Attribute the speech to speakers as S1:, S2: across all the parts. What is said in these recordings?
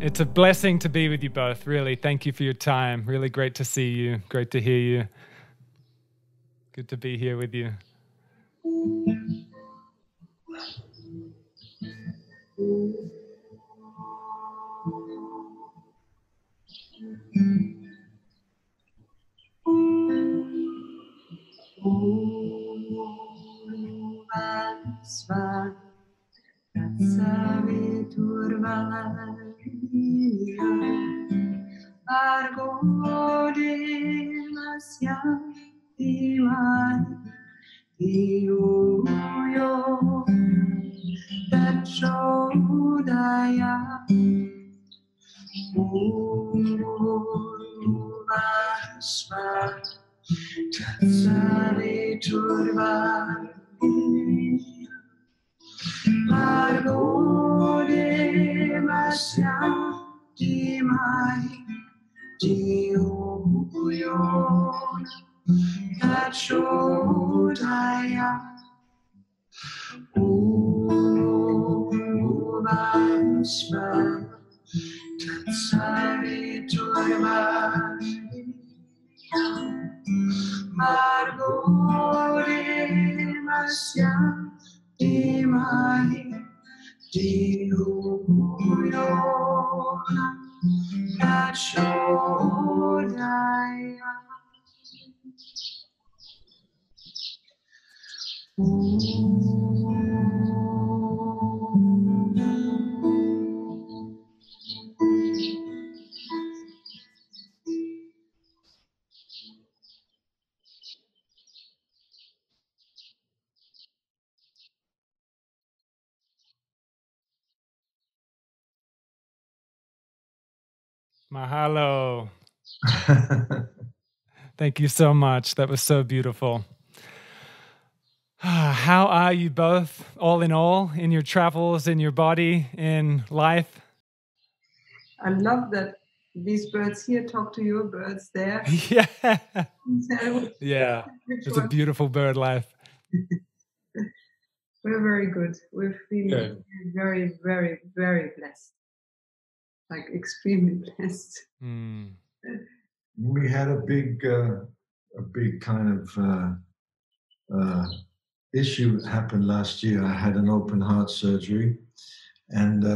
S1: It's a blessing to be with you both, really. Thank you for your time. Really great to see you. Great to hear you. Good to be here with you. Mahalo. Thank you so much. That was so beautiful. How are you both, all in all, in your travels, in your body, in life?
S2: I love that these birds here talk to your birds there.
S1: Yeah. Yeah. It's a beautiful bird life.
S2: We're very good. We're feeling very, very, very blessed. Like extremely blessed.
S1: Mm.
S3: We had a big kind of issue happen last year. I had an open heart surgery, and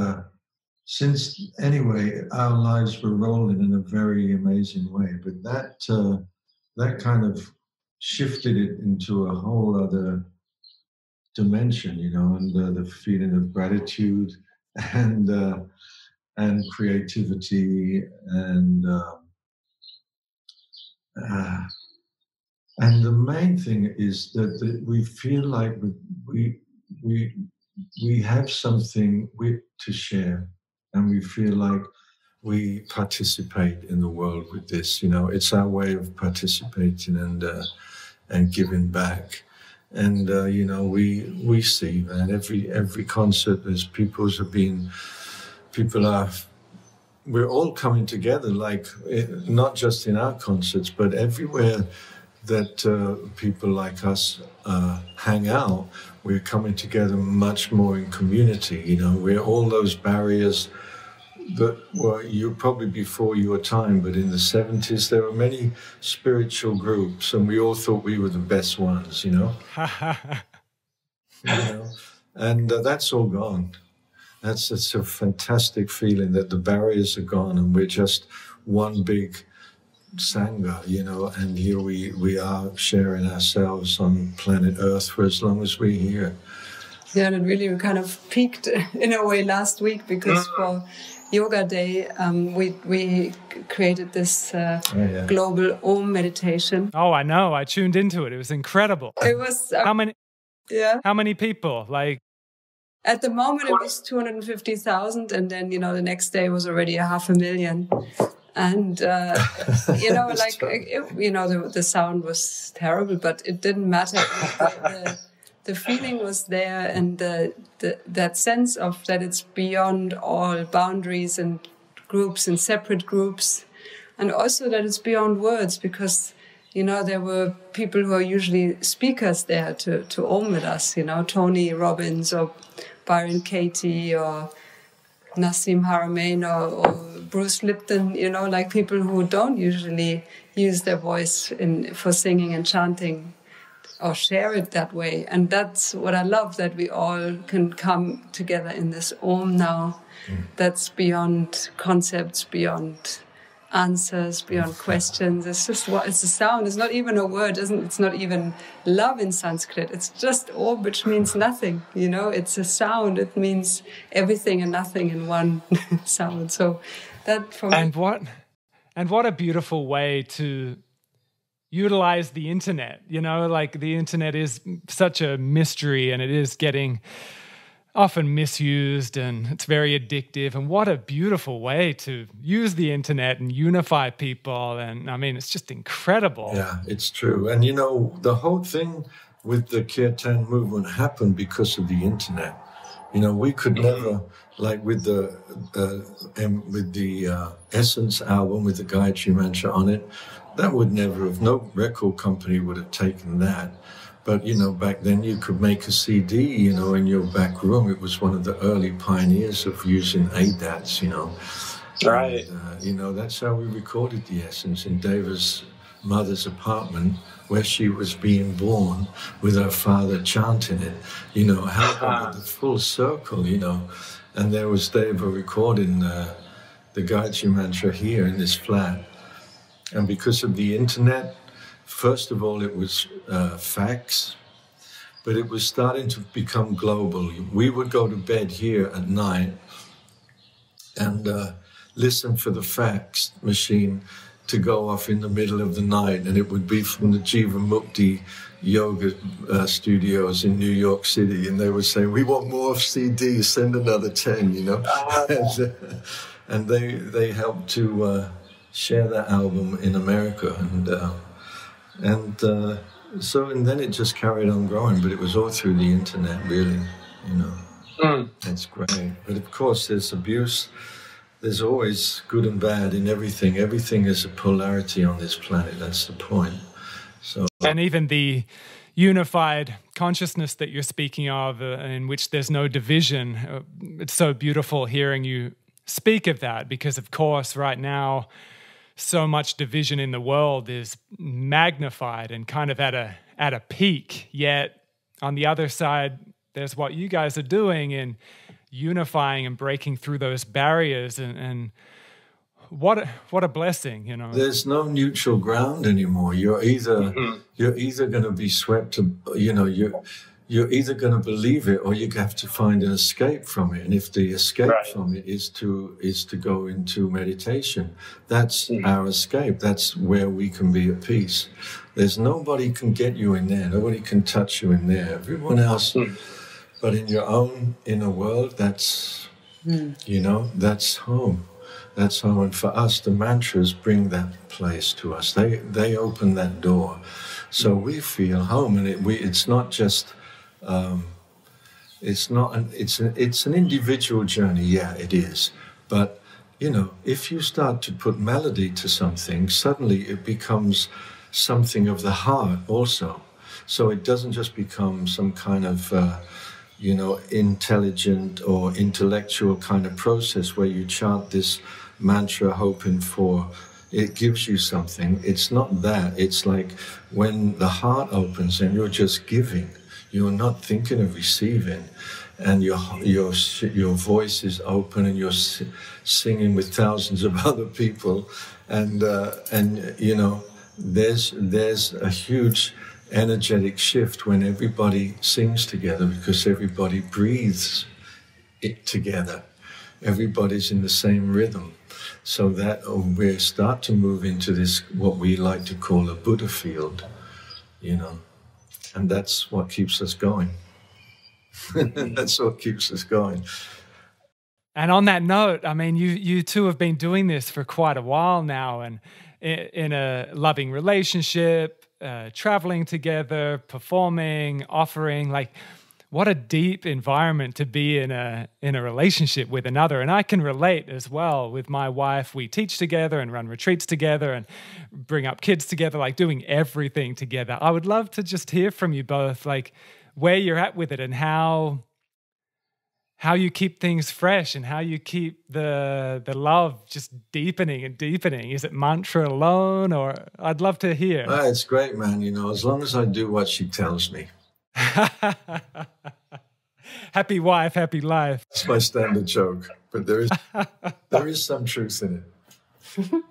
S3: since anyway, our lives were rolling in a very amazing way. But that kind of shifted it into a whole other dimension, you know, and the feeling of gratitude and creativity and the main thing is that we feel like we have something to share, and we feel like we participate in the world with this. You know, it's our way of participating and giving back. And you know, we see that every concert there's we're all coming together, like not just in our concerts, but everywhere that people like us hang out, we're coming together much more in community. You know, we're all those barriers that were you probably before your time, but in the 70s there were many spiritual groups, and we all thought we were the best ones. You know, and that's all gone. It's a fantastic feeling that the barriers are gone and we're just one big Sangha, you know, and here we are sharing ourselves on planet Earth for as long as we're here.
S2: Yeah, and it really kind of peaked in a way last week, because for Yoga Day, we created this global Om meditation.
S1: Oh, I know. I tuned into it. It was incredible.
S2: It was...
S1: How many people? Like...
S2: At the moment, it was 250,000, and then, you know, the next day was already 500,000. And, you know, like, you know, the sound was terrible, but it didn't matter. The feeling was there, and that sense of that it's beyond all boundaries and groups and separate groups, and also that it's beyond words, because, you know, there were people who are usually speakers there to Om with us, you know, Tony Robbins or Byron Katie or Nassim Haramein or Bruce Lipton, you know, like people who don't usually use their voice for singing and chanting or share it that way. And that's what I love, that we all can come together in this Om now. That's beyond concepts, beyond answers, beyond questions. It's just it's a sound. It's not even a word. It's not even love in Sanskrit. It's just Om, which means nothing. You know, it's a sound. It means everything and nothing in one sound. So that for me.
S1: And what a beautiful way to utilize the internet. You know, like the internet is such a mystery, and it is getting often misused, and it's very addictive. And what a beautiful way to use the internet and unify people. And I mean, it's just incredible.
S3: Yeah, it's true. And you know, the whole thing with the Kirtan movement happened because of the internet. You know, we could never, like with the Essence album with the Gayatri Mantra on it, that would never have, no record company would have taken that. But, you know, back then you could make a CD, you know, in your back room. It was one of the early pioneers of using ADATs, you know.
S4: Right.
S3: And, you know, that's how we recorded the Essence in Deva's mother's apartment, where she was being born with her father chanting it. You know, how about the full circle, you know. And there was Deva recording the Gayatri Mantra here in this flat. And because of the internet, first of all, it was fax, but it was starting to become global. We would go to bed here at night and listen for the fax machine to go off in the middle of the night, and it would be from the Jiva Mukti yoga studios in New York City, and they would say, "We want more CDs, send another 10, you know." And they helped to share that album in America, and then it just carried on growing, but it was all through the internet, really, you know. It's great. But of course, there's abuse. There's always good and bad in everything. Everything is a polarity on this planet. That's the point. So,
S1: and even the unified consciousness that you're speaking of, in which there's no division, it's so beautiful hearing you speak of that, because of course right now so much division in the world is magnified and kind of at a peak. Yet on the other side, there's what you guys are doing in unifying and breaking through those barriers, and what a blessing, you know.
S3: There's no neutral ground anymore. You're either going to be swept, you know, you're either going to believe it or you have to find an escape from it. And if the escape from it is to go into meditation, that's our escape. That's where we can be at peace. There's nobody can get you in there. Nobody can touch you in there. Everyone else, but in your own inner world, that's, you know, that's home. That's home. And for us, the mantras bring that place to us. They open that door. So we feel home. And it's not just... it's an individual journey. Yeah, it is. But, you know, if you start to put melody to something, suddenly it becomes something of the heart also. So it doesn't just become some kind of, you know, intelligent or intellectual kind of process where you chant this mantra hoping for it gives you something. It's not that. It's like when the heart opens and you're just giving. You're not thinking of receiving, and your voice is open, and you're singing with thousands of other people, and you know, there's a huge energetic shift when everybody sings together, because everybody breathes it together. Everybody's in the same rhythm, so that we start to move into this what we like to call a Buddha field, you know. And that's what keeps us going. That's what keeps us going.
S1: And on that note, I mean, you two have been doing this for quite a while now, and in a loving relationship, traveling together, performing, offering, like, what a deep environment to be in a relationship with another. And I can relate as well with my wife. We teach together and run retreats together and bring up kids together, like doing everything together. I would love to just hear from you both, like where you're at with it and how how you keep things fresh and how you keep the love just deepening and deepening. Is it mantra alone, or I'd love to hear.
S3: It's great, man. You know, as long as I do what she tells me.
S1: Happy wife, happy life.
S3: That's my standard joke, but there is some truth in it.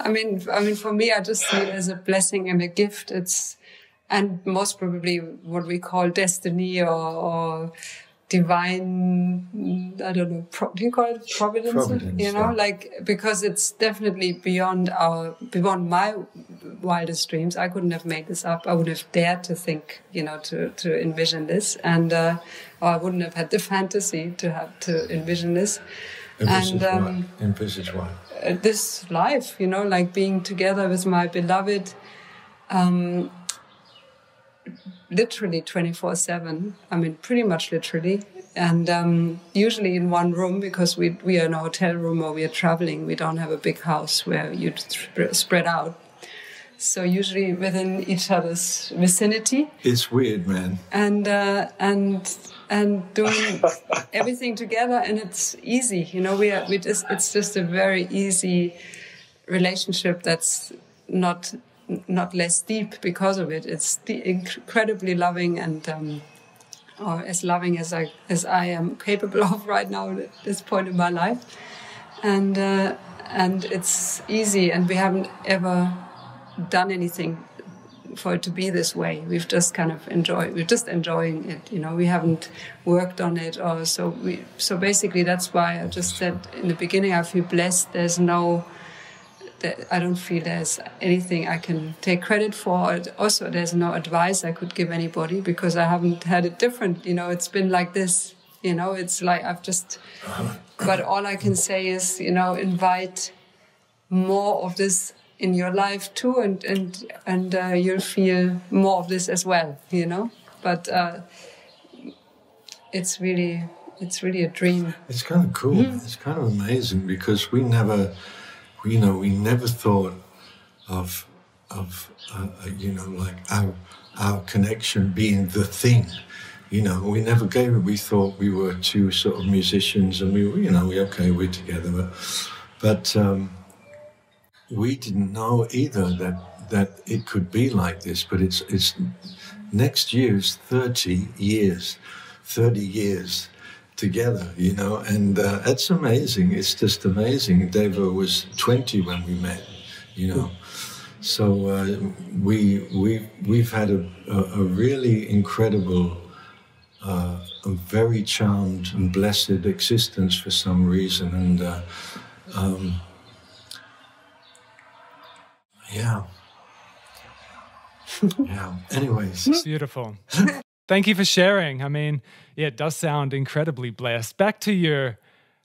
S2: I mean, for me, I just see it as a blessing and a gift. And most probably what we call destiny or divine, I don't know, do you call it providence? You know, like, because it's definitely beyond my wildest dreams. I couldn't have made this up. I wouldn't have dared to think, you know, to envision this. And, or I wouldn't have had the fantasy to envision this.
S3: Envisage what?
S2: This life, you know, like being together with my beloved, literally 24/7. I mean, pretty much literally. And usually in one room, because we are in a hotel room or we are traveling. We don't have a big house where you spread out. So usually within each other's vicinity.
S3: It's weird, man.
S2: And doing everything together, and it's easy. You know, it's just a very easy relationship that's not less deep because of it. It's incredibly loving and or as loving as I am capable of right now at this point in my life, and it's easy, and we haven't ever done anything for it to be this way. We've just kind of we're just enjoying it, you know. We haven't worked on it, or so basically that's why I just said in the beginning I feel blessed. I don't feel there's anything I can take credit for. Also, there's no advice I could give anybody because I haven't had it different. You know, it's been like this. You know, it's like but all I can say is, you know, invite more of this in your life too, and you'll feel more of this as well. You know, but it's really a dream.
S3: It's kind of cool. Mm-hmm. It's kind of amazing because we never thought of you know, like our connection being the thing. You know, we never gave it. We thought we were two sort of musicians, and we're together, but we didn't know either that it could be like this. But it's next year's 30 years together, you know, and it's amazing. It's just amazing. Deva was 20 when we met, you know, so we've had a really incredible, a very charmed and blessed existence for some reason, and yeah. Anyways,
S1: it's beautiful. Thank you for sharing. I mean, yeah, it does sound incredibly blessed. Back to your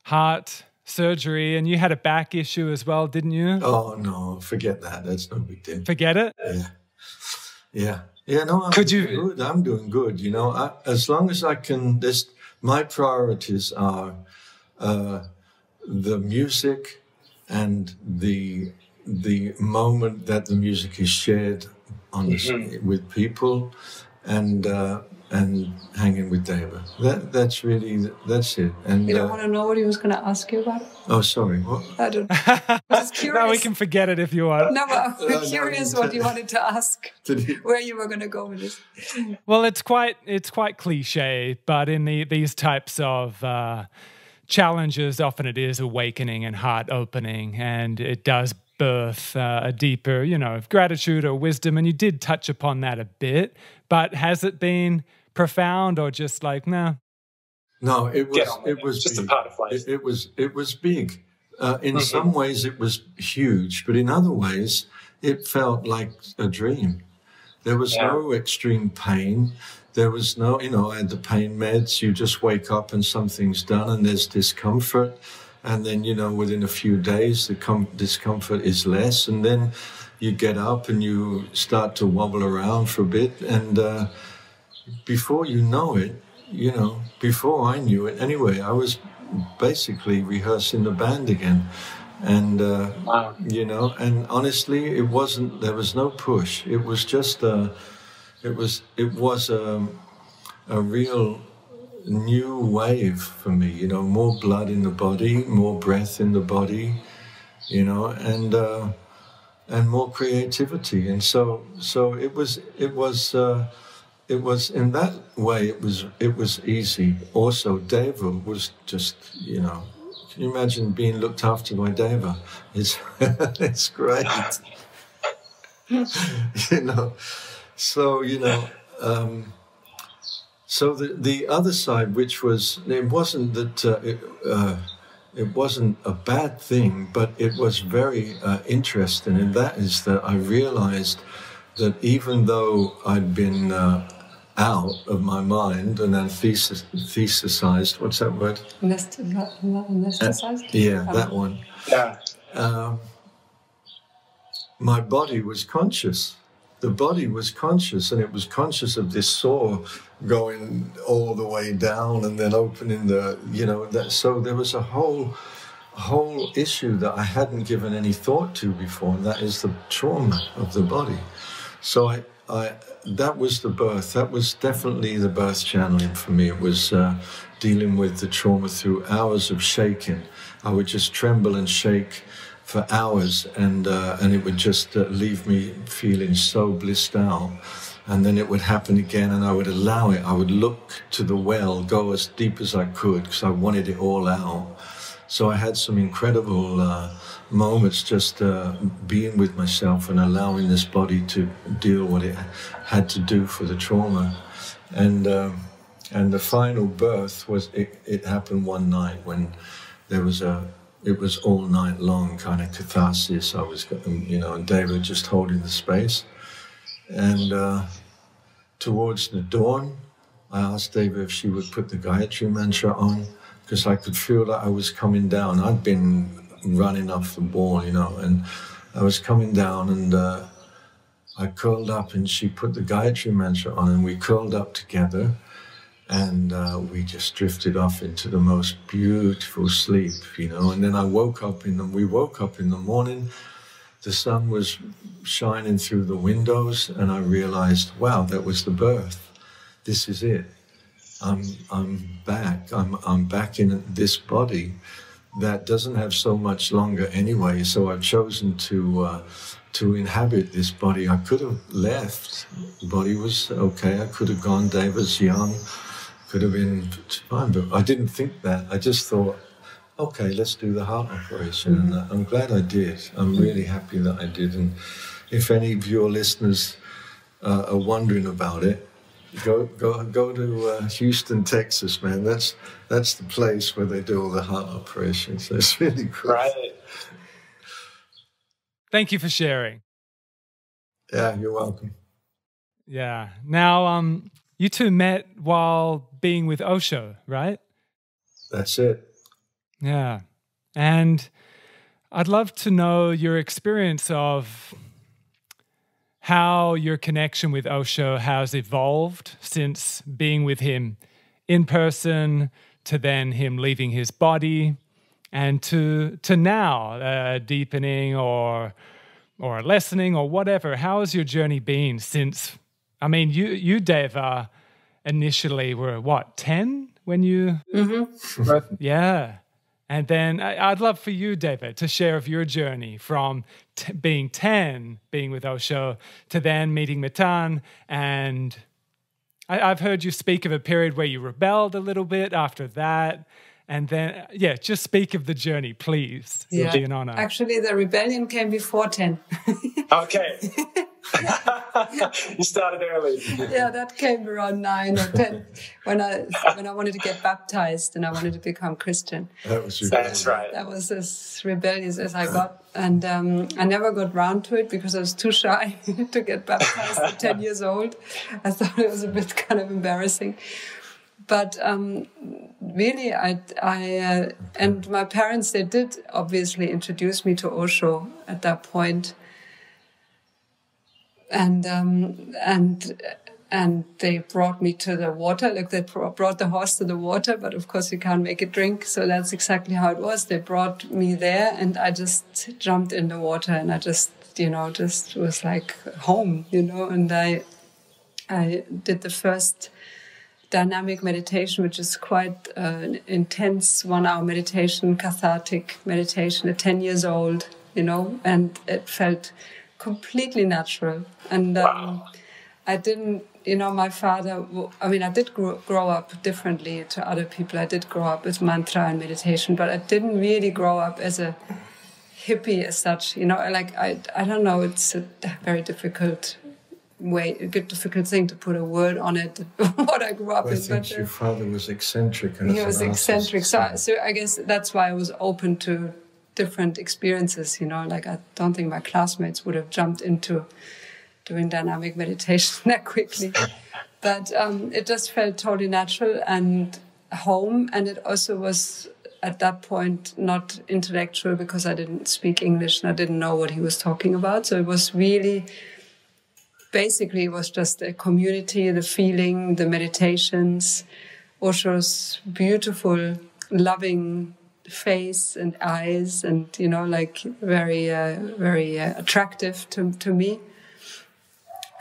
S1: heart surgery, and you had a back issue as well, didn't you?
S3: Oh, no, forget that. That's no big deal.
S1: Forget it?
S3: Yeah, no, I'm doing good, you know. As long as I can, my priorities are the music and the moment that the music is shared on with people, and hanging with Deva. That's it. And
S2: you don't want to know what he was going to ask you about?
S3: Oh, sorry. What?
S2: I don't. I was curious.
S1: No, we can forget it if you want.
S2: No, but I'm curious what you wanted to ask. Where you were going to go with this?
S1: Well, it's quite cliche, but in these types of challenges, often it is awakening and heart opening, and it does birth a deeper, you know, gratitude or wisdom. And you did touch upon that a bit, but has it been profound or just like, nah?
S3: No, it was just big. A part of life. It was big. In some ways it was huge, but in other ways it felt like a dream. There was no extreme pain. There was no, you know, I had the pain meds. You just wake up and something's done, and there's discomfort. And then, you know, within a few days, the discomfort is less. And then you get up and you start to wobble around for a bit. And before you know it, you know, before I knew it anyway, I was basically rehearsing the band again. And, you know, and honestly, there was no push. It was just, it was a real new wave for me, you know, more blood in the body, more breath in the body, you know, and more creativity. And so it was in that way, it was easy. Also, Deva was just, you know, can you imagine being looked after by Deva? It's it's great. You know, so, you know, so the other side, which was, it wasn't that it wasn't a bad thing, but it was very interesting, and that is that I realized that even though I'd been out of my mind and anesthetized, what's that word?
S2: Anesthetized?
S3: Yeah, that one.
S4: Yeah.
S3: My body was conscious. The body was conscious, and it was conscious of this saw going all the way down and then opening the, you know, that. So there was a whole issue that I hadn't given any thought to before, and that is the trauma of the body. So I that was the birth. That was definitely the birth channeling for me. It was dealing with the trauma through hours of shaking. I would just tremble and shake for hours, and it would just leave me feeling so blissed out. And then it would happen again, and I would allow it. I would look to the well, go as deep as I could, because I wanted it all out. So I had some incredible moments just being with myself and allowing this body to deal what it had to do for the trauma. And the final birth was, it happened one night when there was it was all night long kind of catharsis. I was, you know, and Deva just holding the space. And towards the dawn, I asked Deva if she would put the Gayatri mantra on, because I could feel that I was coming down. I'd been running off the ball, you know, and I was coming down, and I curled up, and she put the Gayatri mantra on, and we curled up together. And we just drifted off into the most beautiful sleep, you know. And then we woke up in the morning. The sun was shining through the windows, and I realized, wow, that was the birth. This is it. I'm back. I'm back in this body that doesn't have so much longer anyway. So I've chosen to inhabit this body. I could have left. The body was okay. I could have gone. Deva's young. Could have been fine, but I didn't think that. I just thought, okay, let's do the heart operation. And I'm glad I did. I'm really happy that I did. And if any of your listeners are wondering about it, go to Houston, Texas, man. That's the place where they do all the heart operations. So it's really cool.
S4: Right.
S1: Thank you for sharing.
S3: Yeah, you're welcome.
S1: Yeah. Now, you two met while being with Osho, right?
S3: That's it.
S1: Yeah. And I'd love to know your experience of how your connection with Osho has evolved since being with him in person, to then him leaving his body, and to now deepening or lessening or whatever. How has your journey been since? I mean, you Deva, initially were what, 10 when you?
S2: Mm-hmm.
S1: Yeah. And then I'd love for you, Deva, to share of your journey from being 10, being with Osho, to then meeting Miten. And I've heard you speak of a period where you rebelled a little bit after that. And then, yeah, just speak of the journey, please.
S2: Yeah.
S1: It'll be an honor.
S2: Actually, the rebellion came before 10.
S4: Okay. You started early.
S2: Yeah, that came around 9 or 10 when I wanted to get baptized and I wanted to become Christian.
S4: That's right.
S2: That was as rebellious as I got. And I never got round to it because I was too shy to get baptized at 10 years old. I thought it was a bit kind of embarrassing. But really, I and my parents, they did obviously introduce me to Osho at that point. And they brought me to the water, like they brought the horse to the water, but of course you can't make it drink. So that's exactly how it was. They brought me there and I just jumped in the water and I just was like home, and I did the first dynamic meditation, which is quite an intense 1 hour meditation, cathartic meditation at 10 years old, and it felt completely natural. And I didn't, my father, I did grow up differently to other people. I did grow up with mantra and meditation, but I didn't really grow up as a hippie as such. I don't know, it's a very difficult thing to put a word on it, what I grew up in.
S3: I think your father was eccentric.
S2: He was eccentric. So I guess that's why I was open to different experiences, I don't think my classmates would have jumped into doing dynamic meditation that quickly. But it just felt totally natural and home. And it also was, at that point, not intellectual because I didn't speak English and I didn't know what he was talking about. So it was really... Basically, it was just a community, the feeling, the meditations, Osho's beautiful, loving face and eyes, and very, very attractive to me.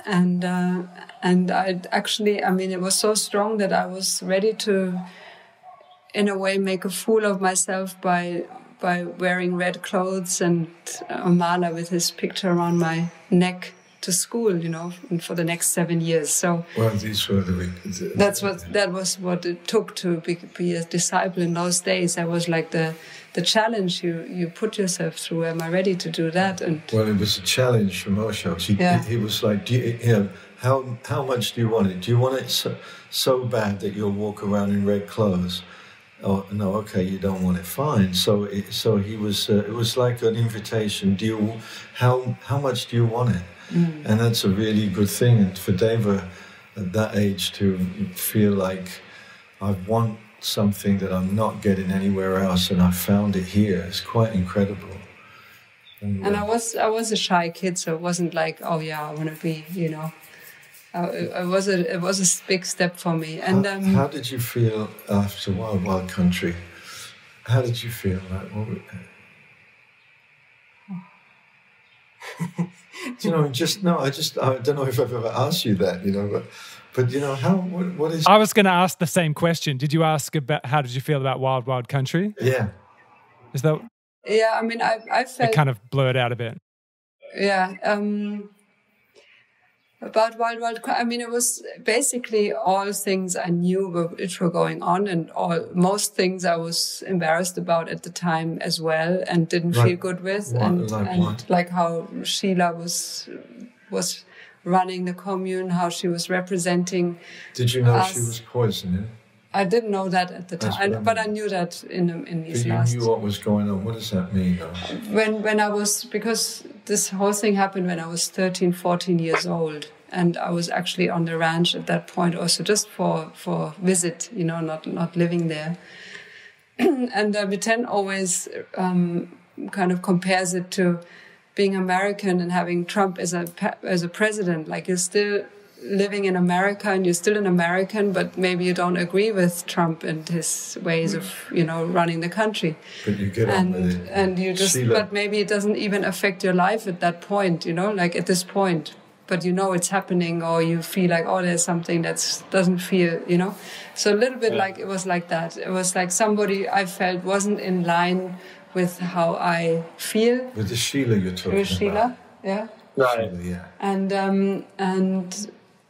S2: And I actually, it was so strong that I was ready to, in a way, make a fool of myself by wearing red clothes and Amala with his picture around my neck to school, and for the next 7 years. So
S3: these were the
S2: that was what it took to be a disciple in those days. That was like the challenge you put yourself through. Am I ready to do that? And
S3: it was a challenge from Osho. He was like, how much do you want it? Do you want it so bad that you'll walk around in red clothes? Oh no, okay, you don't want it. Fine. So he was. It was like an invitation. How much do you want it? And that's a really good thing. And for Deva at that age to feel like I want something that I'm not getting anywhere else, and I found it here, is quite incredible.
S2: And I was a shy kid, so it wasn't like, oh yeah, I want to be, It was a big step for me. And
S3: how did you feel after Wild Wild Country? How did you feel? I don't know if I've ever asked you that, but what is...
S1: I was going to ask the same question. Did you ask about how did you feel about Wild Wild Country?
S3: Yeah.
S1: Is that...
S2: Yeah, I felt...
S1: It kind of blurred out a bit.
S2: Yeah. About Wild Wild, it was basically all things I knew which were going on, and most things I was embarrassed about at the time as well, and didn't feel good with, and like how Sheila was running the commune, how she was representing.
S3: Did you know
S2: us.
S3: She was poisoning?
S2: I didn't know that at the time, but I knew that in these last.
S3: You knew what was going on. What does that mean?
S2: When I was, because this whole thing happened when I was 13, 14 years old, and I was actually on the ranch at that point, also just for visit, not living there. And Miten always kind of compares it to being American and having Trump as a president. Like, you're still living in America and you're still an American, but maybe you don't agree with Trump and his ways of, running the country.
S3: But you get on with it.
S2: And you just, but maybe it doesn't even affect your life at that point, like at this point. But it's happening, or you feel like, oh, there's something that doesn't feel, So a little bit like it was like that. It was like somebody I felt wasn't in line with how I feel.
S3: With the Sheila you're talking about.
S2: With Sheila, yeah.
S4: Right.
S3: Sheila, yeah.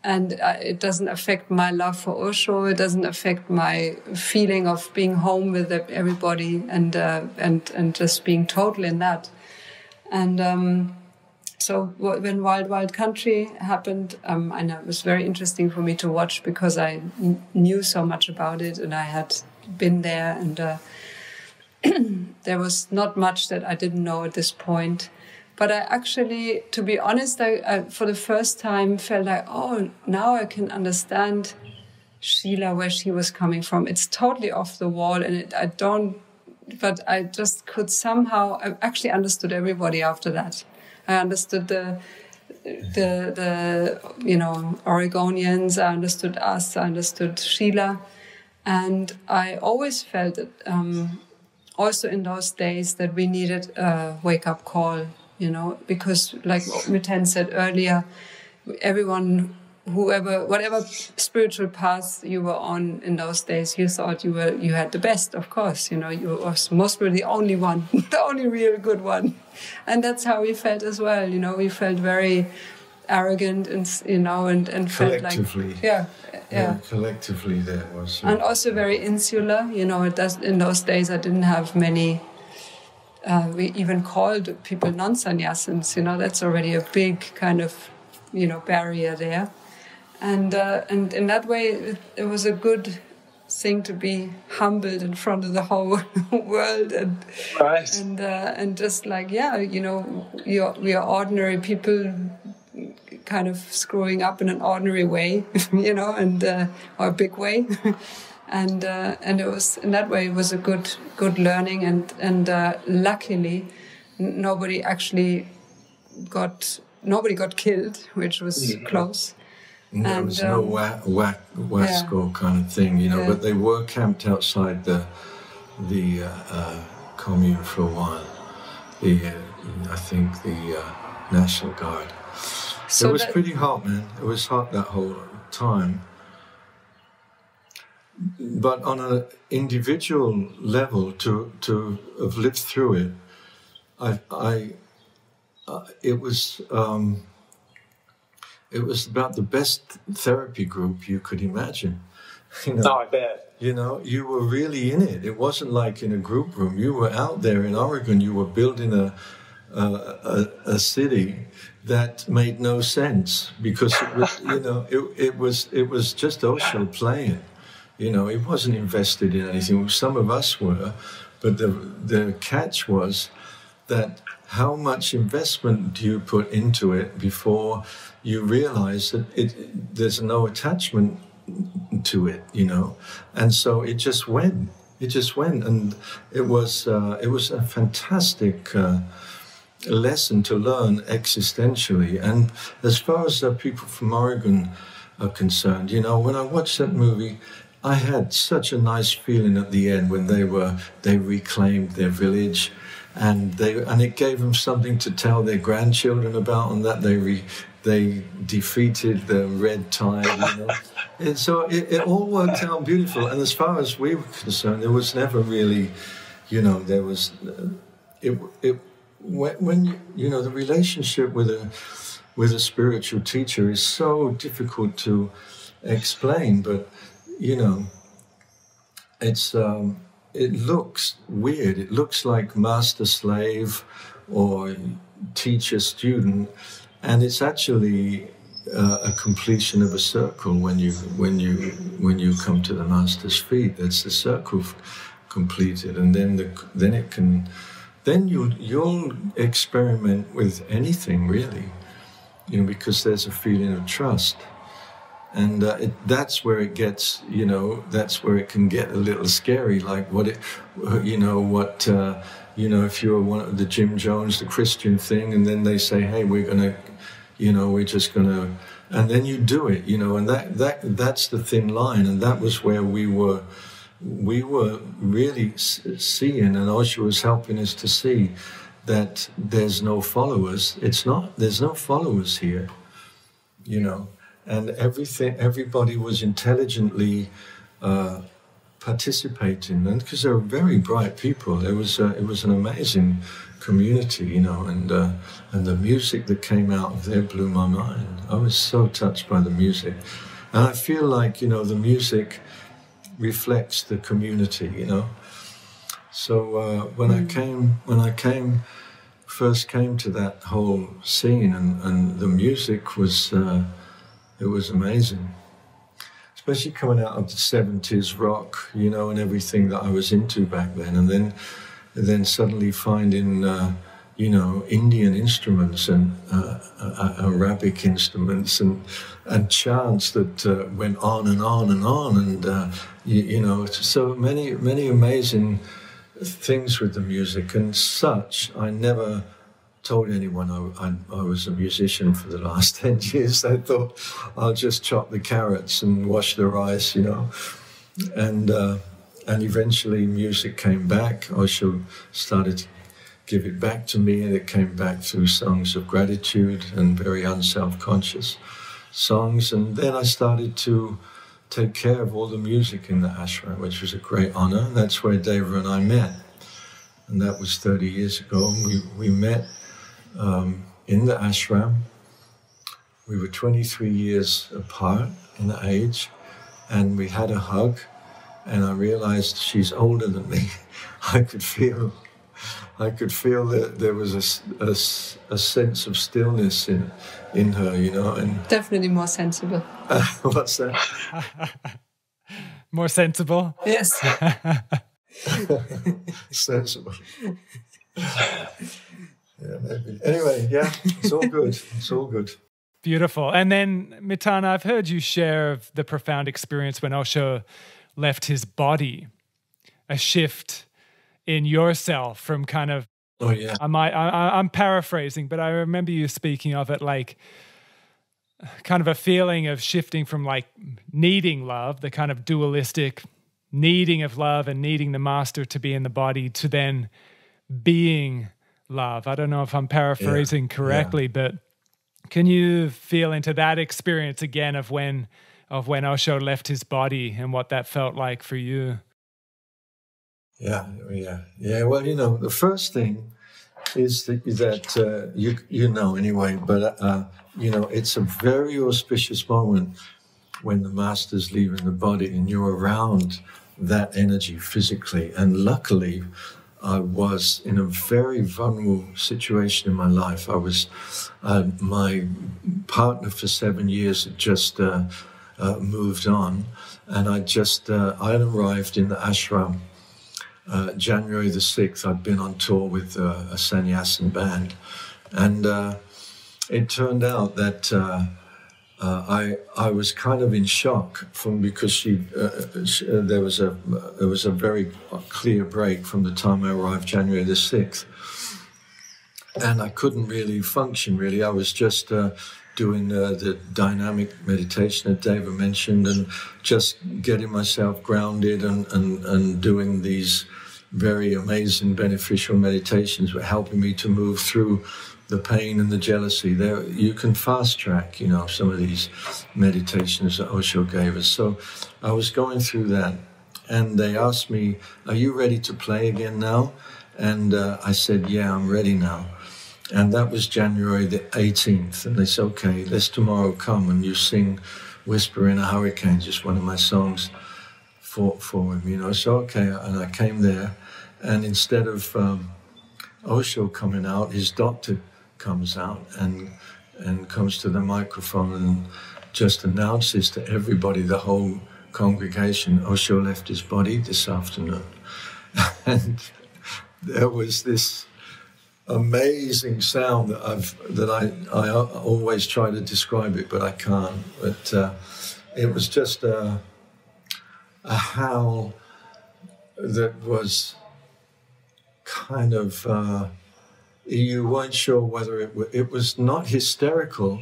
S2: And it doesn't affect my love for Osho. It doesn't affect my feeling of being home with everybody and just being total in that. And so when Wild Wild Country happened, I know it was very interesting for me to watch because I knew so much about it and I had been there, and there was not much that I didn't know at this point. But I actually, to be honest, I for the first time felt like, oh, now I can understand Sheila, where she was coming from. It's totally off the wall, and but I just could somehow, I actually understood everybody after that. I understood the Oregonians, I understood us, I understood Sheila. And I always felt that, also in those days, that we needed a wake-up call, because like Miten said earlier, everyone whatever spiritual path you were on in those days, you thought you had the best. Of course, you was most probably the only one, the only real good one, and that's how we felt as well. We felt very arrogant, and and felt like
S3: collectively there was,
S2: and also very insular. In those days I didn't have many. We even called people non-sannyasins. That's already a big kind of barrier there. And in that way, it was a good thing to be humbled in front of the whole world, and
S4: right.
S2: and just like we are ordinary people, kind of screwing up in an ordinary way, and or a big way, and it was in that way it was a good learning, and luckily nobody got killed, which was close.
S3: There was no Wasco kind of thing, but they were camped outside the commune for a while. I think the National Guard. So it was pretty hot, man. It was hot that whole time. But on an individual level, to have lived through it, it was about the best therapy group you could imagine.
S4: Oh, I bet.
S3: You were really in it. It wasn't like in a group room. You were out there in Oregon. You were building a city that made no sense because it was it was just Osho playing. It wasn't invested in anything. Some of us were, but the catch was that how much investment do you put into it before you realize that there's no attachment to it, and so it just went, and it was a fantastic lesson to learn existentially. And as far as the people from Oregon are concerned, when I watched that movie, I had such a nice feeling at the end when they reclaimed their village. And it gave them something to tell their grandchildren about, and that they defeated the red tide, And so it all worked out beautiful. And as far as we were concerned, there was never really, there was when the relationship with a spiritual teacher is so difficult to explain, but it's. It looks weird. It looks like master-slave or teacher-student, and it's actually a completion of a circle. When you come to the master's feet, that's the circle completed, and then you'll experiment with anything really, because there's a feeling of trust. And that's where it gets, that's where it can get a little scary. Like if you're one of the Jim Jones, the Christian thing, and then they say, hey, we're just gonna, and then you do it, and that's the thin line. And that was where we were really seeing, and Osho was helping us to see that there's no followers. There's no followers here, And everybody was intelligently participating, and because they were very bright people, it was an amazing community, and the music that came out of there blew my mind. I was so touched by the music, and I feel like the music reflects the community, So when I first came to that whole scene, and the music was. It was amazing, especially coming out of the 70s rock, and everything that I was into back then. And then suddenly finding, Indian instruments and Arabic instruments and chants that went on and on and on. And, so many amazing things with the music. And I never told anyone I was a musician for the last 10 years. I thought I'll just chop the carrots and wash the rice, And eventually music came back. Osho started to give it back to me, and it came back through songs of gratitude and very unself-conscious. songs. And then I started to take care of all the music in the ashram, which was a great honor. That's where Deva and I met. And that was 30 years ago. We met in the ashram. We were 23 years apart in age, and we had a hug, and I realized she's older than me. I could feel that there was a sense of stillness in her, you know. And
S2: definitely more sensible.
S3: What's that?
S2: More sensible? Yes.
S3: Sensible. Yeah, maybe. Anyway, yeah, it's all good. It's all good.
S1: Beautiful. And then, Miten, I've heard you share of the profound experience when Osho left his body, a shift in yourself from kind of,
S3: oh yeah,
S1: I'm paraphrasing, but I remember you speaking of it like kind of a feeling of shifting from like needing love, the kind of dualistic needing of love and needing the master to be in the body, to then being love. I don't know if I'm paraphrasing correctly, but can you feel into that experience again of when Osho left his body and what that felt like for you?
S3: Yeah. Well, you know, the first thing is that you know anyway, but you know, it's a very auspicious moment when the master's leaving the body and you're around that energy physically. And luckily, I was in a very vulnerable situation in my life. I was my partner for 7 years had just moved on, and I had arrived in the ashram. January the 6th, I'd been on tour with a sannyasin band, and it turned out that I was kind of in shock because there was a very clear break from the time I arrived, January the 6th, and I couldn't really function. Really, I was just doing the dynamic meditation that Deva mentioned, and just getting myself grounded and doing these very amazing beneficial meditations were helping me to move through the pain and the jealousy. There, you can fast track, you know, some of these meditations that Osho gave us. So I was going through that, and they asked me, "Are you ready to play again now?" And I said, "Yeah, I'm ready now." And that was January the 18th. And they said, "Okay, let's tomorrow come and you sing Whisper in a Hurricane," just one of my songs for him, you know. So, okay, and I came there, and instead of Osho coming out, his doctor comes out and comes to the microphone and just announces to everybody, the whole congregation, "Osho left his body this afternoon." And there was this amazing sound that I always try to describe it, but I can't. But it was just a howl that was kind of you weren't sure whether it was not hysterical,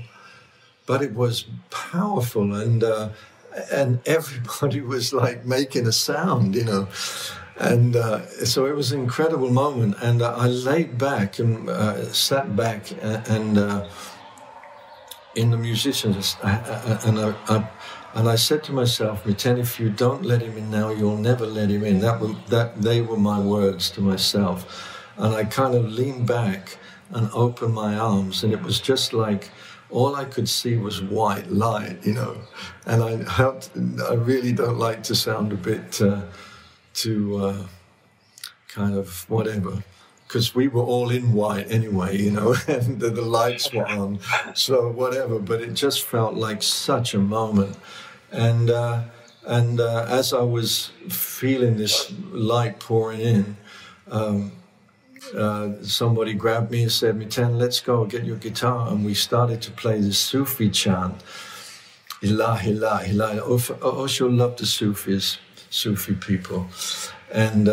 S3: but it was powerful, and everybody was like making a sound, you know. And so it was an incredible moment, and I laid back and sat back and in the musicians, and I said to myself, "Miten, if you don't let him in now, you'll never let him in." They were my words to myself, and I kind of leaned back and opened my arms, and it was just like all I could see was white light, you know. And I really don't like to sound a bit too kind of whatever, because we were all in white anyway, you know, and the lights were on, so whatever. But it just felt like such a moment, and as I was feeling this light pouring in, somebody grabbed me and said, "Miten, let's go, get your guitar." And we started to play this Sufi chant, Ilah, Ilah, Ilah. Osho loved the Sufi people. And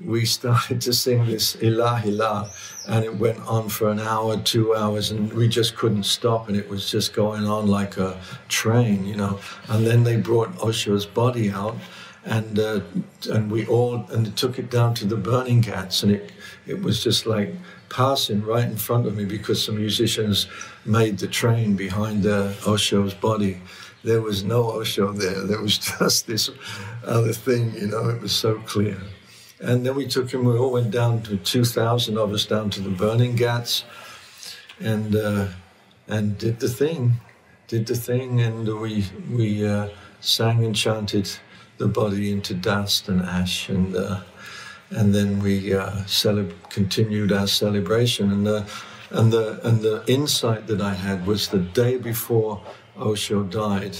S3: we started to sing this Ilah, Ilah, and it went on for an hour, 2 hours, and we just couldn't stop, and it was just going on like a train, you know. And then they brought Osho's body out, and we all, and they took it down to the burning ghats, and it was just like passing right in front of me because some musicians made the train behind Osho's body. There was no Osho there. There was just this other thing, you know. It was so clear. And then we took him. We all went down to 2,000 of us down to the burning ghats, and did the thing, and we sang and chanted the body into dust and ash, and then we continued our celebration. And the insight that I had was the day before Osho died.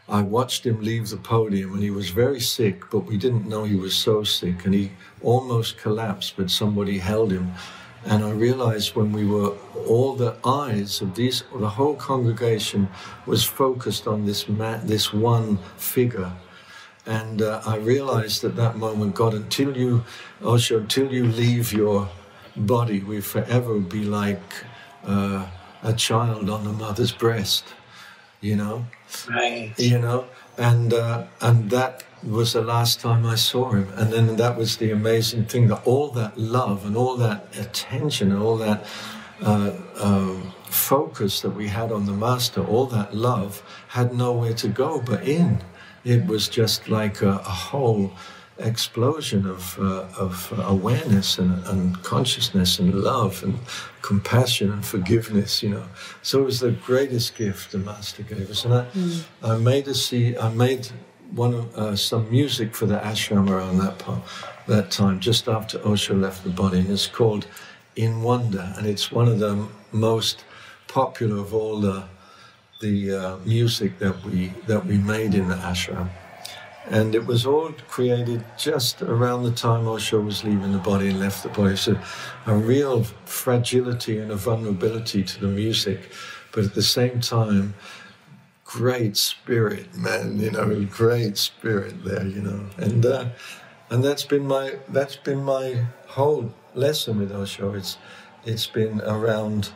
S3: I watched him leave the podium, and he was very sick, but we didn't know he was so sick, and he almost collapsed, but somebody held him. And I realized when we were, all the eyes of the whole congregation was focused on this one figure. And I realized at that moment, God, until you leave your body, we forever be like a child on the mother's breast, you know?
S4: Right.
S3: You know? And that was the last time I saw him. And then that was the amazing thing, that all that love and all that attention and all that focus that we had on the Master, all that love had nowhere to go but in. It was just like a whole explosion of awareness and consciousness and love and compassion and forgiveness, you know. So it was the greatest gift the Master gave us. And I made some music for the ashram around that time, just after Osho left the body, and it's called In Wonder, and it's one of the most popular of all the music that we made in the ashram. And it was all created just around the time Osho was leaving the body and left the body. So a real fragility and a vulnerability to the music, but at the same time, great spirit, man, you know, great spirit there, you know. And that's been my whole lesson with Osho. It's been around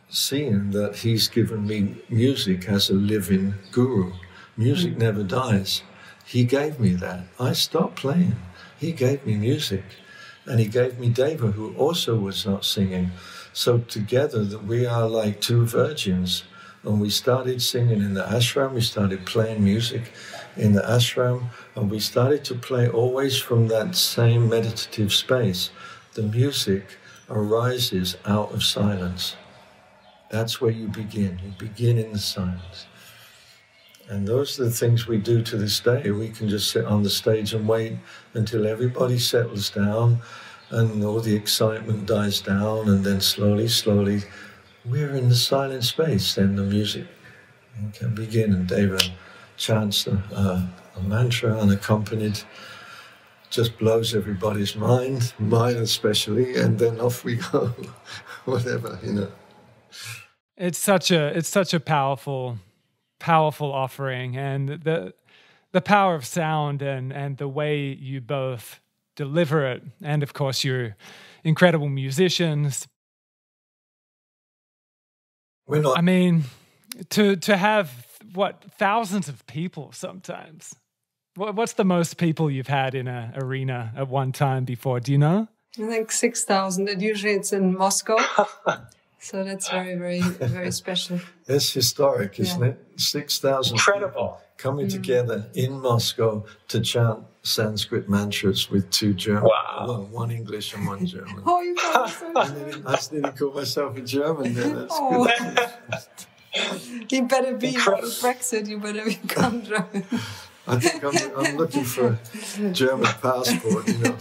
S3: seeing that he's given me music as a living guru. Music never dies. He gave me that. I stopped playing. He gave me music. And he gave me Deva, who also was not singing. So together that we are like two virgins. And we started singing in the ashram. We started playing music in the ashram. And we started to play always from that same meditative space. The music arises out of silence. That's where you begin. You begin in the silence. And those are the things we do to this day. We can just sit on the stage and wait until everybody settles down and all the excitement dies down, and then slowly, we're in the silent space. Then the music can begin, and Deva chants a mantra unaccompanied, just blows everybody's mind, mine especially, and then off we go, whatever, you know.
S1: It's such a powerful offering, and the power of sound and the way you both deliver it, and of course you're incredible musicians.
S3: We're not.
S1: I mean, to have thousands of people sometimes. What's the most people you've had in an arena at one time before? Do you know?
S2: I think 6,000. And usually it's in Moscow. So that's very, very, very special.
S3: It's historic, isn't it? 6,000
S4: incredible
S3: coming together in Moscow to chant Sanskrit mantras with two German.
S4: Wow.
S3: Well, one English and one German.
S2: Oh, you got so
S3: I didn't call myself a German then. That's good.
S2: You better be with Brexit. You better become German.
S3: I think I'm looking for a German passport, you know.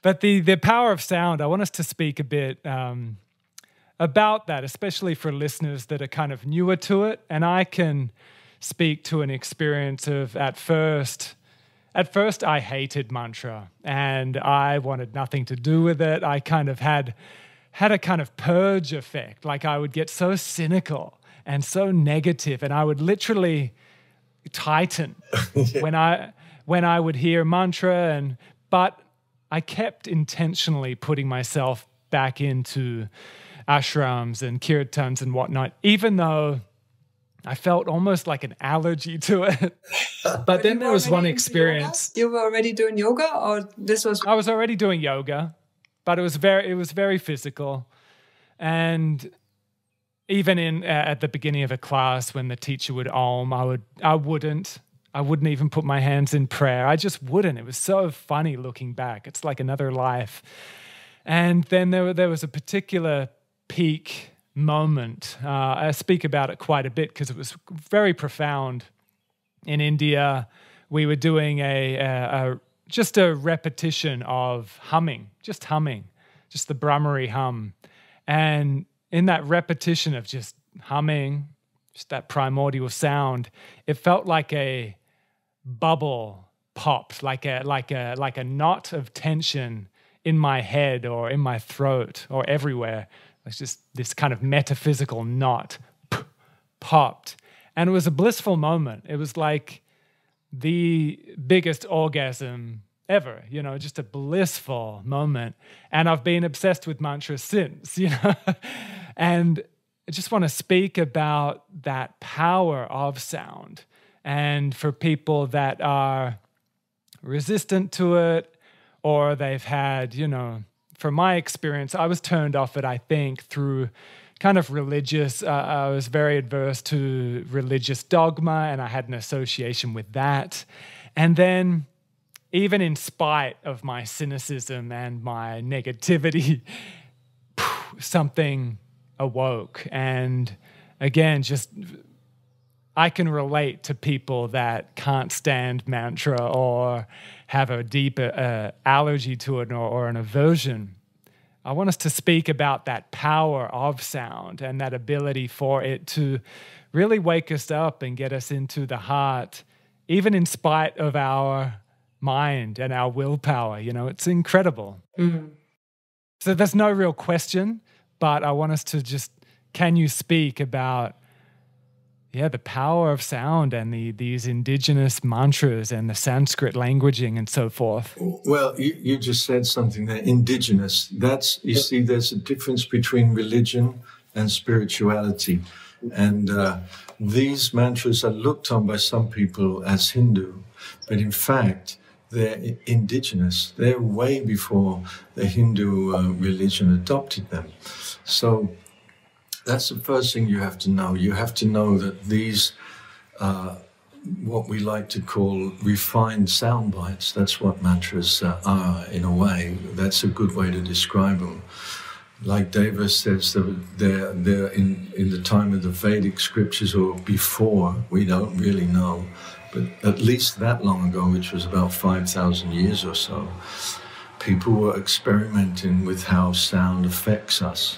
S1: But the power of sound, I want us to speak a bit about that, especially for listeners that are kind of newer to it. And I can speak to an experience of at first I hated mantra and I wanted nothing to do with it. I kind of had a kind of purge effect. Like I would get so cynical and so negative, and I would literally tighten when I would hear mantra, but I kept intentionally putting myself back into ashrams and kirtans and whatnot, even though I felt almost like an allergy to it. But then there was one experience.
S2: You were already doing yoga, or this was?
S1: I was already doing yoga, but it was very physical. And even at the beginning of a class, when the teacher would om, I wouldn't even put my hands in prayer. I just wouldn't. It was so funny looking back. It's like another life. And then there was a particular peak moment. I speak about it quite a bit because it was very profound. In India, we were doing just a repetition of humming, just the Brahmari hum. And in that repetition of just humming, just that primordial sound, it felt like a bubble popped, like a knot of tension in my head or in my throat or everywhere. It's just this kind of metaphysical knot popped. And it was a blissful moment. It was like the biggest orgasm ever, just a blissful moment. And I've been obsessed with mantras since, And I just want to speak about that power of sound. And for people that are resistant to it, or they've had, from my experience, I was turned off it, I think, through kind of religious, I was very adverse to religious dogma, and I had an association with that. And then, even in spite of my cynicism and my negativity, something awoke. And again, just I can relate to people that can't stand mantra or have a deep allergy to it or an aversion. I want us to speak about that power of sound and that ability for it to really wake us up and get us into the heart, even in spite of our mind and our willpower. It's incredible. Mm. So there's no real question, but I want us to just, can you speak about the power of sound and these indigenous mantras and the Sanskrit languaging and so forth?
S3: Well, you just said something there, indigenous. You see, there's a difference between religion and spirituality. And these mantras are looked on by some people as Hindu, but in fact, they're indigenous. They're way before the Hindu religion adopted them. So that's the first thing you have to know. You have to know that these, what we like to call refined sound bites, that's what mantras are in a way. That's a good way to describe them. Like Deva says, they're in the time of the Vedic scriptures or before, we don't really know, but at least that long ago, which was about 5,000 years or so, people were experimenting with how sound affects us.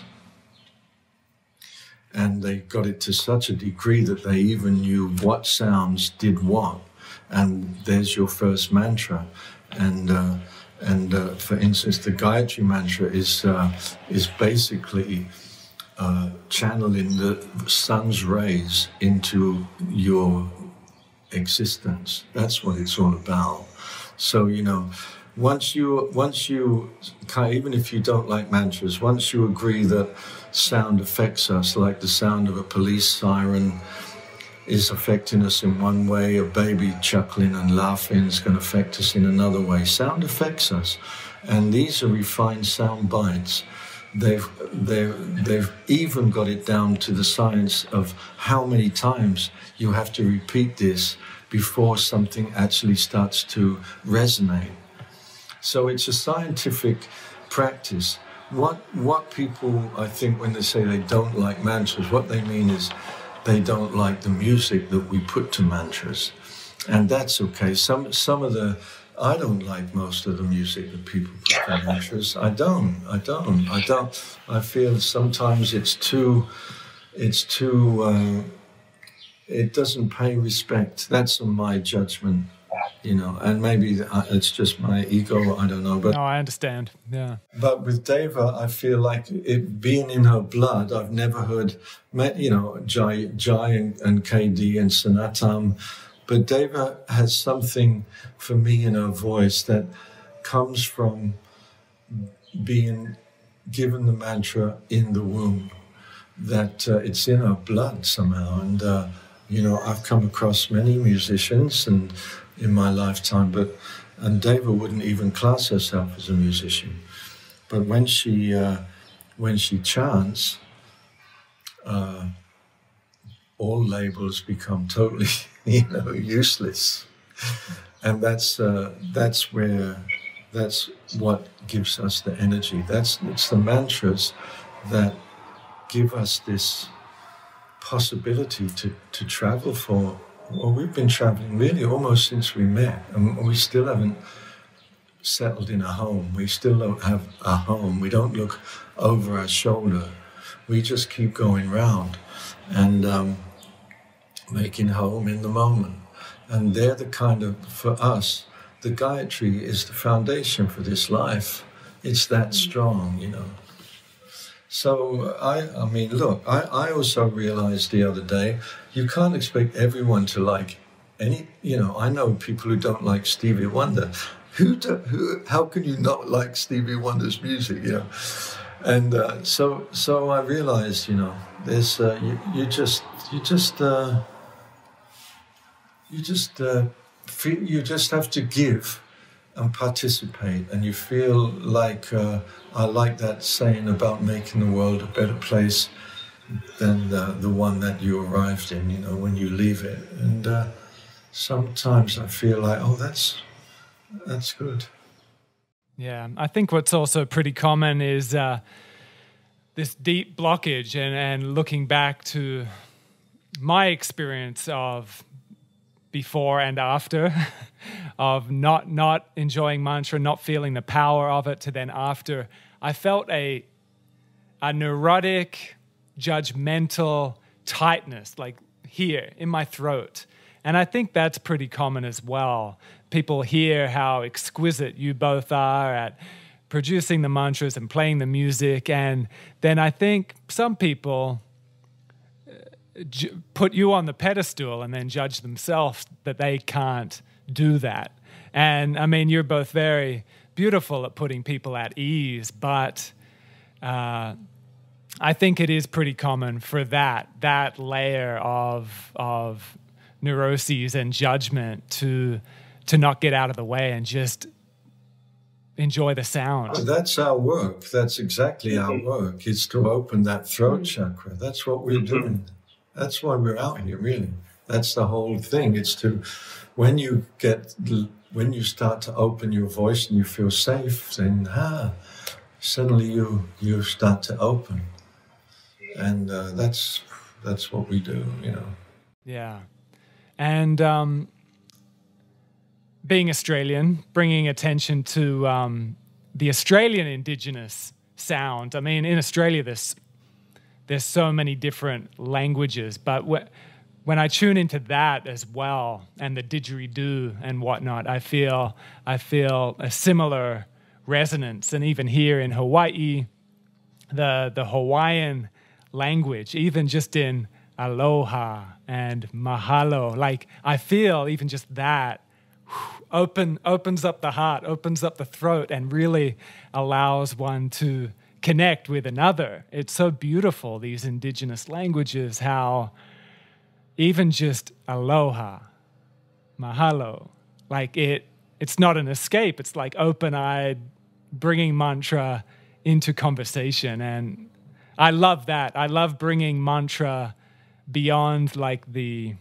S3: And they got it to such a degree that they even knew what sounds did what. And there's your first mantra. And for instance, the Gayatri mantra is basically channeling the sun's rays into your existence. That's what it's all about. So, once you, even if you don't like mantras, once you agree that sound affects us, like the sound of a police siren is affecting us in one way, a baby chuckling and laughing is going to affect us in another way. Sound affects us. And these are refined sound bites. They've even got it down to the science of how many times you have to repeat this before something actually starts to resonate. So it's a scientific practice. What people, I think, when they say they don't like mantras, what they mean is they don't like the music that we put to mantras. And that's okay. I don't like most of the music that people put to mantras. I don't. I feel sometimes it doesn't pay respect. That's my judgment. And maybe it's just my ego, I don't know. But
S1: no, I understand, yeah.
S3: But with Deva, I feel like it being in her blood, I've never heard, Jai and KD and Sanatam, but Deva has something for me in her voice that comes from being given the mantra in the womb, that it's in her blood somehow. And I've come across many musicians and in my lifetime, and Deva wouldn't even class herself as a musician. But when she chants, all labels become totally, useless, and that's what gives us the energy. It's the mantras that give us this possibility to travel for. Well, we've been traveling really almost since we met, and we still haven't settled in a home. We still don't have a home. We don't look over our shoulder. We just keep going round and making home in the moment. And they're the kind of, for us, the Gayatri is the foundation for this life. It's that strong, So, I mean, look, I also realized the other day, you can't expect everyone to like any, I know people who don't like Stevie Wonder. How can you not like Stevie Wonder's music, And so I realized, there's, you just have to give and participate, and you feel like, I like that saying about making the world a better place than the one that you arrived in, when you leave it. And sometimes I feel like, oh, that's good.
S1: Yeah, I think what's also pretty common is this deep blockage, and looking back to my experience of before and after, of not enjoying mantra, not feeling the power of it, to then after, I felt a neurotic, judgmental tightness, like here in my throat. And I think that's pretty common as well. People hear how exquisite you both are at producing the mantras and playing the music, and then I think some people put you on the pedestal and then judge themselves that they can't do that. And I mean, you're both very beautiful at putting people at ease, but I think it is pretty common for that layer of neuroses and judgment to not get out of the way and just enjoy the sound.
S3: That's our work. That's exactly our work. It's to open that throat chakra. That's what we're doing. That's why we're out here, really. That's the whole thing. It's to, when you start to open your voice and you feel safe, then suddenly you start to open. And that's what we do,
S1: Yeah. And being Australian, bringing attention to the Australian Indigenous sound. I mean, in Australia, there's so many different languages, but when I tune into that as well, and the didgeridoo and whatnot, I feel a similar resonance. And even here in Hawaii, the Hawaiian language, even just in aloha and mahalo, like I feel even just that opens up the heart, opens up the throat, and really allows one to connect with another. It's so beautiful, these indigenous languages, how even just aloha, mahalo, like it's not an escape. It's like open-eyed, bringing mantra into conversation. And I love that. I love bringing mantra beyond like the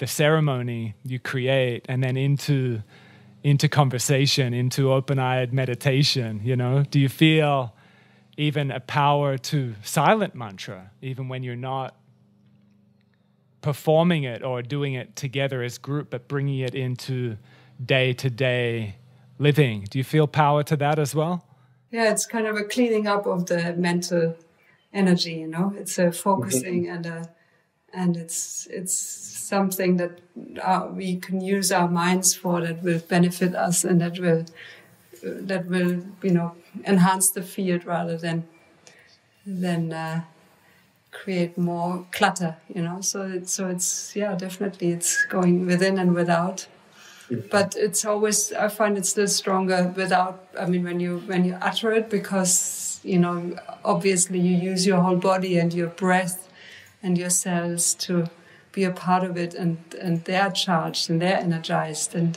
S1: ceremony you create, and then into conversation, into open-eyed meditation, Do you feel even a power to silent mantra, even when you're not performing it or doing it together as group, but bringing it into day-to-day living? Do you feel power to that as well?
S2: Yeah, it's kind of a cleaning up of the mental energy, It's a focusing and it's something that we can use our minds for, that will benefit us, and that will enhance the field rather than create more clutter, So it's definitely it's going within and without. But it's always, I find it still stronger without. I mean, when you utter it, because obviously you use your whole body and your breath and your cells to be a part of it, and they're charged and they're energized. And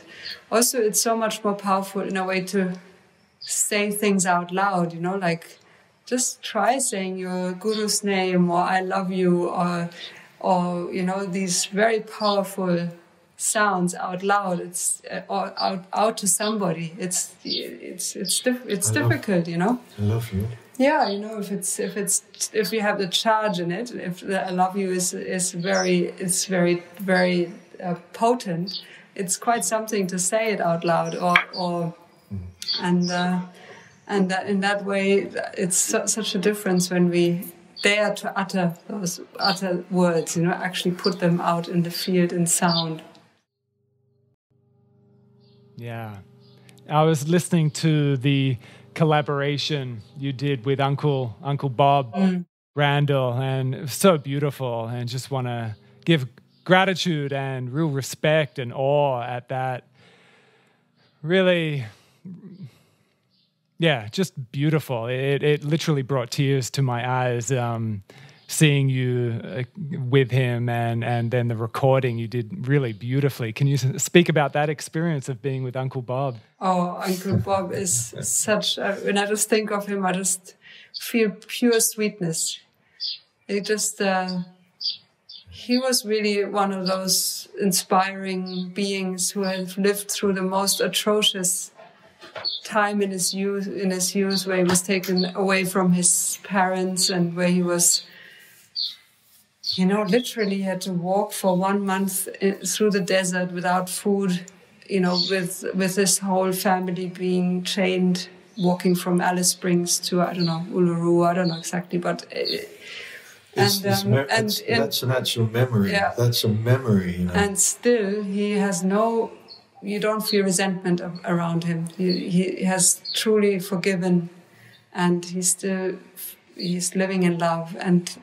S2: also it's so much more powerful in a way to say things out loud, you know, like just try saying your guru's name, or I love you, or you know, these very powerful sounds out loud. It's or out to somebody. It's difficult, you know.
S3: I love you.
S2: Yeah, you know, if you have the charge in it, if the I love you is very potent, it's quite something to say it out loud, and that in that way it's such a difference when we dare to utter those words, you know, actually put them out in the field in sound.
S1: Yeah, I was listening to the collaboration you did with Uncle Bob Randall, and it was so beautiful, and just want to give gratitude and real respect and awe at that. Really, yeah, just beautiful. It literally brought tears to my eyes, seeing you with him, and then the recording you did really beautifully. Can you speak about that experience of being with Uncle Bob?
S2: Oh, Uncle Bob is such, when I just think of him, I just feel pure sweetness. It just, he was really one of those inspiring beings who have lived through the most atrocious time in his youth, where he was taken away from his parents, and where he was, you know, literally had to walk for 1 month through the desert without food, you know, with his whole family being chained, walking from Alice Springs to, I don't know, Uluru, I don't know exactly, but...
S3: that's an actual memory. Yeah. That's a memory, you know.
S2: And still, he has you don't feel resentment around him. He has truly forgiven, and he's living in love. And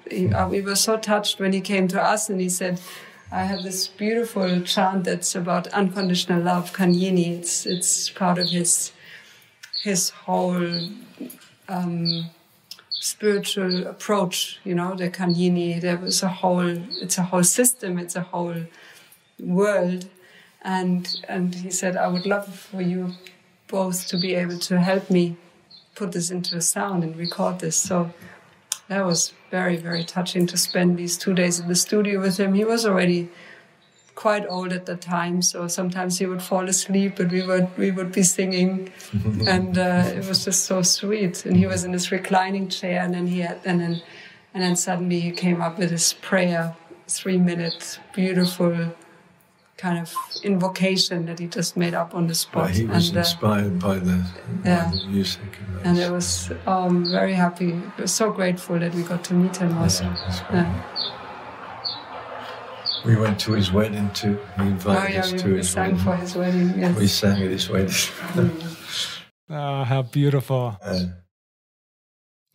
S2: we were so touched when he came to us and he said, I have this beautiful chant that's about unconditional love, Kanyini. It's part of his whole spiritual approach, you know, the Kanyini. It's a whole system, it's a whole world. And he said, I would love for you both to be able to help me put this into a sound and record this. So that was very, very touching to spend these 2 days in the studio with him. He was already quite old at the time, so sometimes he would fall asleep, but we would be singing, and it was just so sweet. And he was in his reclining chair, and then suddenly he came up with his prayer, 3-minute, beautiful kind of invocation that he just made up on the spot.
S3: Well, he was inspired by the music.
S2: And it was very happy. I was so grateful that we got to meet him also.
S3: We went to his wedding too. He invited us to his wedding.
S2: We sang for his wedding, yes.
S3: We sang at his wedding.
S1: Oh, how beautiful.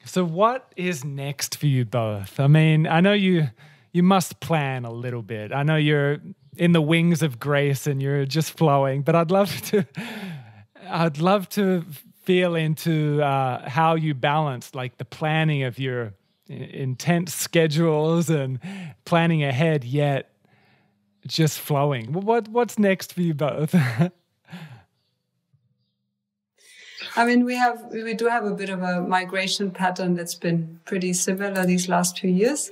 S1: So what is next for you both? I mean, I know you must plan a little bit. I know you're in the wings of grace and you're just flowing, but I'd love to feel into how you balance like the planning of your intense schedules and planning ahead, yet just flowing. What's next for you both?
S2: I mean, we do have a bit of a migration pattern that's been pretty similar these last few years.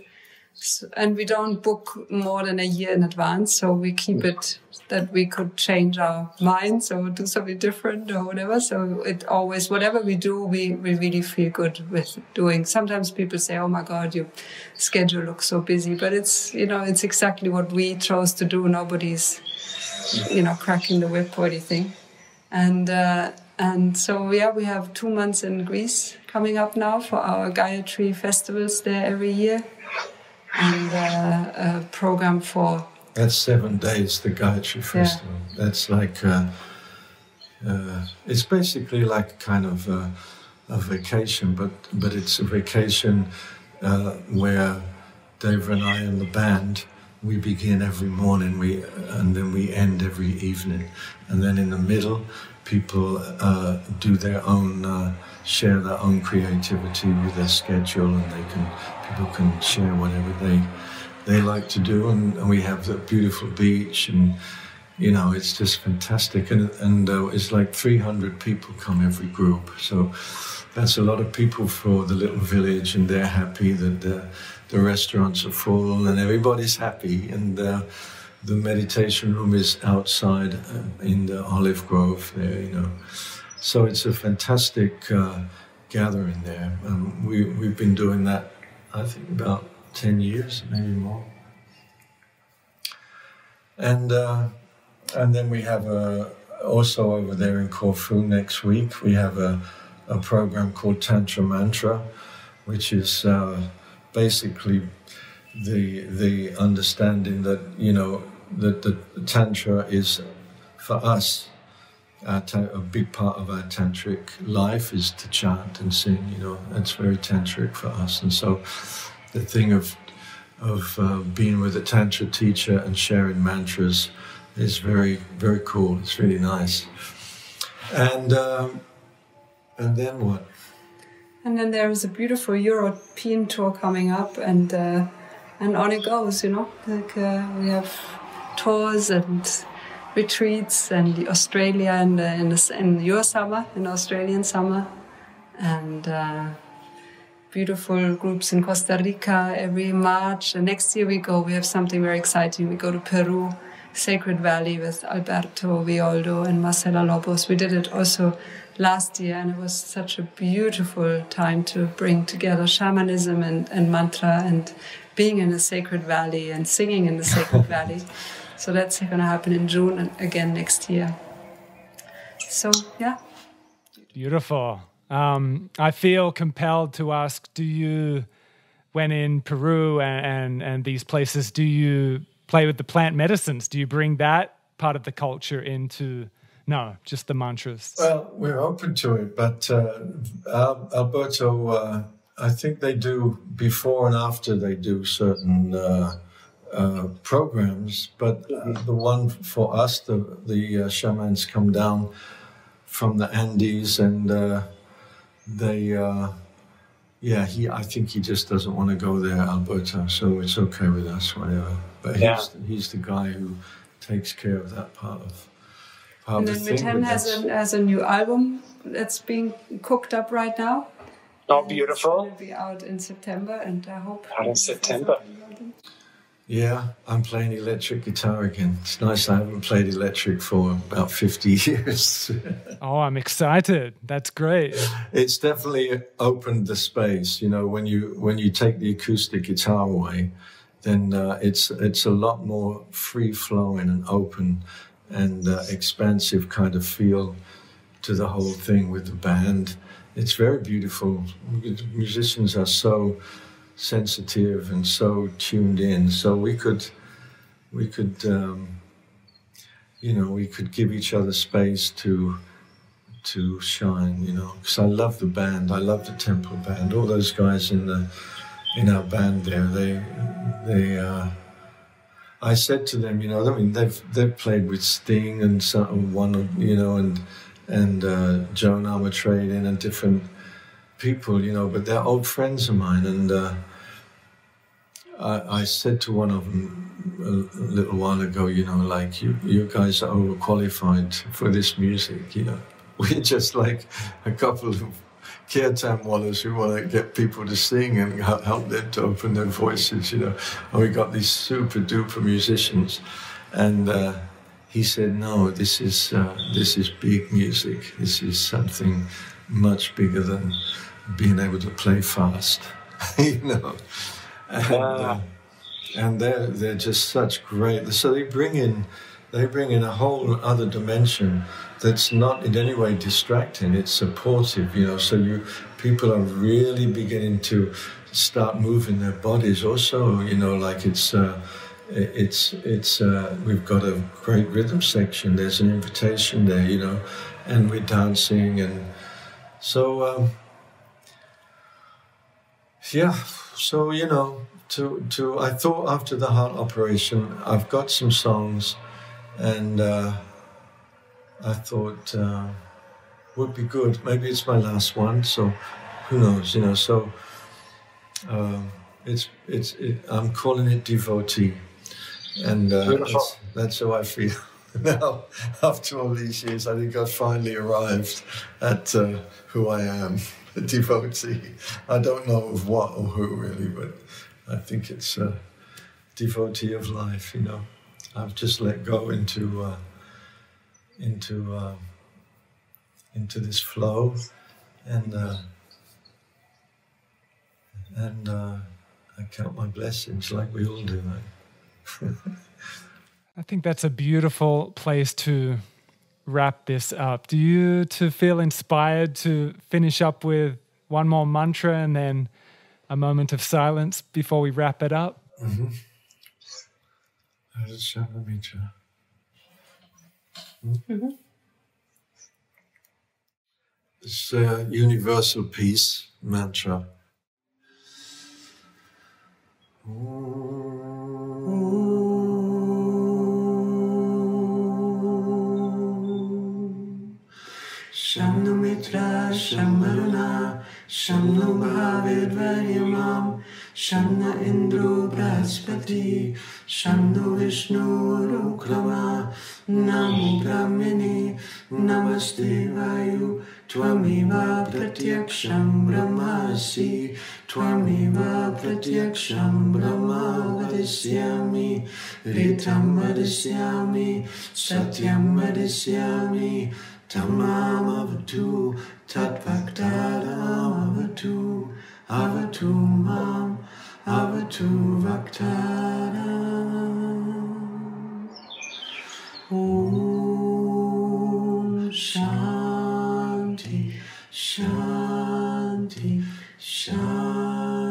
S2: And we don't book more than a year in advance, so we keep it that we could change our minds or do something different or whatever. So it always, whatever we do, we really feel good with doing. Sometimes people say, oh my God, your schedule looks so busy. But it's, you know, it's exactly what we chose to do. Nobody's, you know, cracking the whip or anything. And so, yeah, we have 2 months in Greece coming up now for our Gayatri festivals there every year. And a program for...
S3: That's 7 days, the Gayatri Festival. Yeah. That's like... it's basically like kind of a vacation, but it's a vacation where Deva and I and the band, we begin every morning, and then we end every evening. And then in the middle, people do their own... share their own creativity with their schedule, and people can share whatever they like to do, and we have the beautiful beach, and it's just fantastic, and it's like 300 people come every group, so that's a lot of people for the little village, and they're happy that the restaurants are full and everybody's happy, and the meditation room is outside in the olive grove there, so it's a fantastic gathering there. We've been doing that, I think, about 10 years, maybe more. And then we have also over there in Corfu next week, we have a program called Tantra Mantra, which is basically the understanding that, that the Tantra is, for us, a big part of our tantric life is to chant and sing, It's very tantric for us. And so the thing of being with a tantra teacher and sharing mantras is very, very cool. It's really nice. And then what?
S2: And then there is a beautiful European tour coming up, and on it goes, Like we have tours and retreats, and Australia in your summer, in Australian summer, and beautiful groups in Costa Rica every March. And next year we have something very exciting. We go to Peru, Sacred Valley, with Alberto Violdo and Marcela Lobos. We did it also last year, and it was such a beautiful time to bring together shamanism and mantra and being in the Sacred Valley and singing in the Sacred Valley. So that's going to happen in June and again next year. So, yeah.
S1: Beautiful. I feel compelled to ask, do you, when in Peru and these places, do you play with the plant medicines? Do you bring that part of the culture into, no, just the mantras?
S3: Well, we're open to it, but Alberto, I think they do, before and after they do certain programs, but the one for us, the shamans come down from the Andes, and I think he just doesn't want to go there, Alberto, so it's okay with us, whatever. But he's the guy who takes care of that part of
S2: and then Miten has a new album that's being cooked up right now.
S4: Oh, beautiful.
S2: It's going to be out in September, and I hope...
S4: Out in September.
S3: Yeah, I'm playing electric guitar again. It's nice. I haven't played electric for about 50 years.
S1: Oh, I'm excited. That's great.
S3: It's definitely opened the space. When you take the acoustic guitar away, then it's a lot more free-flowing and open and expansive kind of feel to the whole thing with the band. It's very beautiful. Musicians are so sensitive and so tuned in, so we could give each other space to shine, because I love the band. I love the temple band. All those guys in our band there, they I said to them, they've played with Sting and one, and Joan Armatrading and different people, but they're old friends of mine. And I said to one of them a little while ago, you guys are overqualified for this music, We're just like a couple of kirtan wallahs who want to get people to sing and help them to open their voices, And we got these super duper musicians, and he said, "No, this is big music. This is something much bigger than being able to play fast," And they're just such great. So they bring in a whole other dimension that's not in any way distracting. It's supportive, So people are really beginning to start moving their bodies. Also, like it's we've got a great rhythm section. There's an invitation there, and we're dancing, and so I thought after the heart operation, I've got some songs, and I thought would be good. Maybe it's my last one, so who knows, So I'm calling it devotee, and that's how I feel now. After all these years, I think I've finally arrived at who I am, a devotee. I don't know of what or who really, but I think it's a devotee of life. You know, I've just let go into this flow, and I count my blessings like we all do. Right?
S1: I think that's a beautiful place to wrap this up. Do you feel inspired to finish up with one more mantra and then a moment of silence before we wrap it up?
S3: Mm-hmm. This universal peace mantra. Sham no mitra, sham varuna, sham no bhavedvaryamam, sham na indro brahaspati, sham no vishnu rukrama, namo brahmini, namaste vayu, tvameva pratyaksham brahmasi, tvameva pratyaksham brahma vadisyami, ritam vadisyami, satyam vadisyami, Tamam avatu, tatvaktaram avatu, avatu mam, avatu vaktaram. Om Shanti, Shanti, Shanti.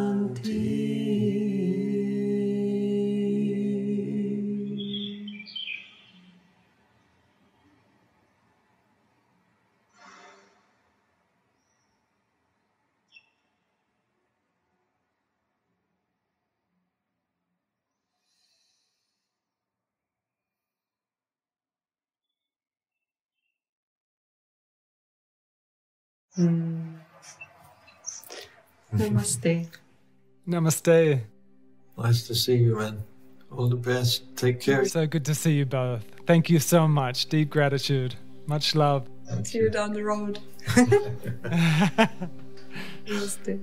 S2: Namaste.
S1: Namaste.
S3: Nice to see you, man. All the best. Take care.
S1: So good to see you both. Thank you so much. Deep gratitude. Much love.
S2: See you down the road. Namaste.